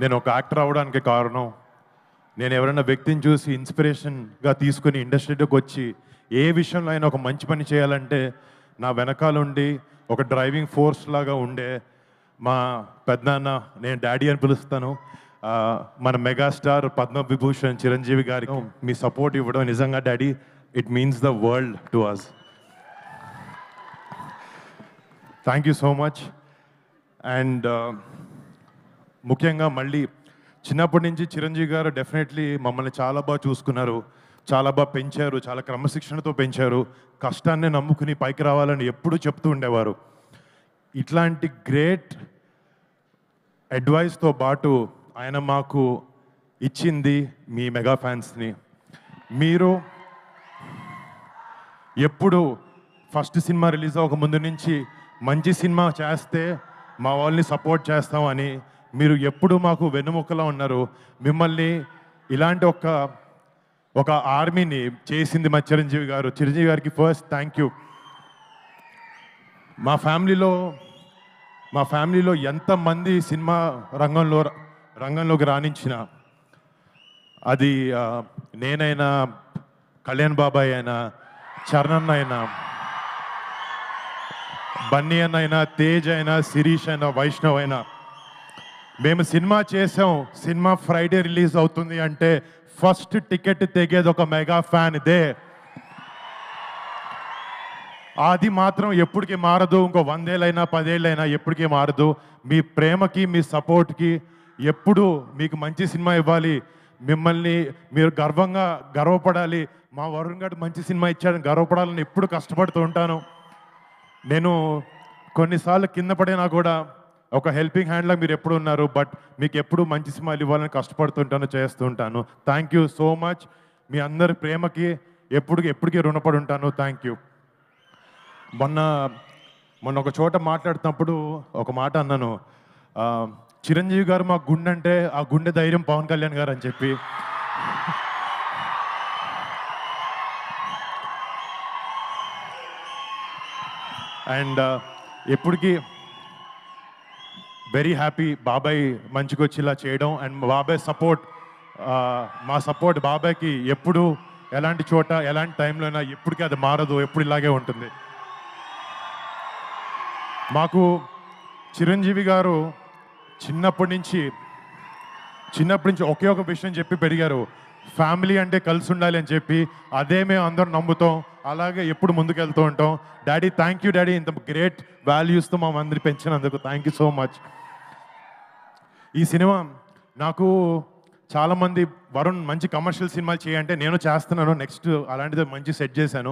నేను ఒక యాక్టర్ అవ్వడానికి కారణం నేను ఎవరైనా వ్యక్తిని చూసి ఇన్స్పిరేషన్గా తీసుకుని ఇండస్ట్రీలోకి వచ్చి ఏ విషయంలో అయినా ఒక మంచి పని చేయాలంటే నా వెనకాలండి ఒక డ్రైవింగ్ ఫోర్స్ లాగా ఉండే మా పెద్దనాన్న, నేను డాడీ అని పిలుస్తాను, మన మెగాస్టార్ పద్మవిభూషణ్ చిరంజీవి గారికి మీ సపోర్ట్ ఇవ్వడం నిజంగా డాడీ, it means the world to us. Thank you so much. And ముఖ్యంగా మళ్ళీ చిన్నప్పటి నుంచి చిరంజీవి గారు డెఫినెట్లీ మమ్మల్ని చాలా బాగా చూసుకున్నారు, చాలా బాగా పెంచారు, చాలా క్రమశిక్షణతో పెంచారు, కష్టాన్ని నమ్ముకుని పైకి రావాలని ఎప్పుడూ చెప్తూ ఉండేవారు. ఇట్లాంటి గ్రేట్ అడ్వైస్తో పాటు ఆయన మాకు ఇచ్చింది మీ మెగా ఫ్యాన్స్ని. మీరు ఎప్పుడు ఫస్ట్ సినిమా రిలీజ్ అవ్వక ముందు నుంచి మంచి సినిమా చేస్తే మా వాళ్ళని సపోర్ట్ చేస్తామని మీరు ఎప్పుడు మాకు వెన్నుముక్కలా ఉన్నారు. మిమ్మల్ని ఇలాంటి ఒక ఆర్మీని చేసింది మా చిరంజీవి గారు. చిరంజీవి గారికి ఫస్ట్ థ్యాంక్ యూ. మా ఫ్యామిలీలో ఎంతమంది సినిమా రంగంలోకి రాణించిన, అది నేనైనా, కళ్యాణ్ బాబాయ్ అయినా, చరణ్ అయినా, బన్నీ అన్న అయినా, తేజ్ అయినా, శిరీష్ అయినా, వైష్ణవ్ అయినా, మేము సినిమా చేసాం, సినిమా ఫ్రైడే రిలీజ్ అవుతుంది అంటే ఫస్ట్ టికెట్ తెగేది ఒక మెగా ఫ్యాన్ ఇదే. అది మాత్రం ఎప్పటికీ మారదు. ఇంకో 100 ఏళ్ళైనా 10 ఏళ్ళైనా ఎప్పటికీ మారదు. మీ ప్రేమకి, మీ సపోర్ట్కి ఎప్పుడు మీకు మంచి సినిమా ఇవ్వాలి, మిమ్మల్ని మీరు గర్వపడాలి, మా వరుణ్ గారు మంచి సినిమా ఇచ్చాడని గర్వపడాలని ఎప్పుడు కష్టపడుతూ ఉంటాను. నేను కొన్నిసార్లు కింద పడినా కూడా ఒక హెల్పింగ్ హ్యాండ్లా మీరు ఎప్పుడు ఉన్నారు. బట్ మీకు ఎప్పుడు మంచి సినిమాలు ఇవ్వాలని కష్టపడుతుంటాను, చేస్తుంటాను. Thank you so much. మీ అందరి ప్రేమకి ఎప్పటికీ రుణపడి ఉంటాను. Thank you. మొన్న ఒక చోట మాట్లాడుతున్నప్పుడు ఒక మాట అన్నాను, చిరంజీవి గారు మా గుండె అంటే ఆ గుండె ధైర్యం పవన్ కళ్యాణ్ గారు అని చెప్పి. అండ్ ఎప్పటికీ వెరీ హ్యాపీ బాబాయ్ మంచిగా వచ్చి ఇలా చేయడం. అండ్ బాబాయ్ సపోర్ట్, మా సపోర్ట్ బాబాయ్కి ఎప్పుడు ఎలాంటి చోట ఎలాంటి టైంలో అయినా ఎప్పటికీ అది మారదు, ఎప్పుడు ఇలాగే ఉంటుంది. మాకు చిరంజీవి గారు చిన్నప్పటి నుంచి ఒకే ఒక విషయం చెప్పి పెరిగారు, ఫ్యామిలీ అంటే కలిసి ఉండాలి అని చెప్పి. అదే మేము అందరం నమ్ముతాం, అలాగే ఎప్పుడు ముందుకెళ్తూ ఉంటాం. డాడీ, థ్యాంక్ యూ డాడీ, ఇంత గ్రేట్ వాల్యూస్తో మా అందరి పెంచినందుకు థ్యాంక్ యూ సో మచ్. ఈ సినిమా నాకు చాలామంది వరుణ్ మంచి కమర్షియల్ సినిమాలు చేయంటే నేను చేస్తున్నాను, నెక్స్ట్ అలాంటిది మంచి సెట్ చేశాను.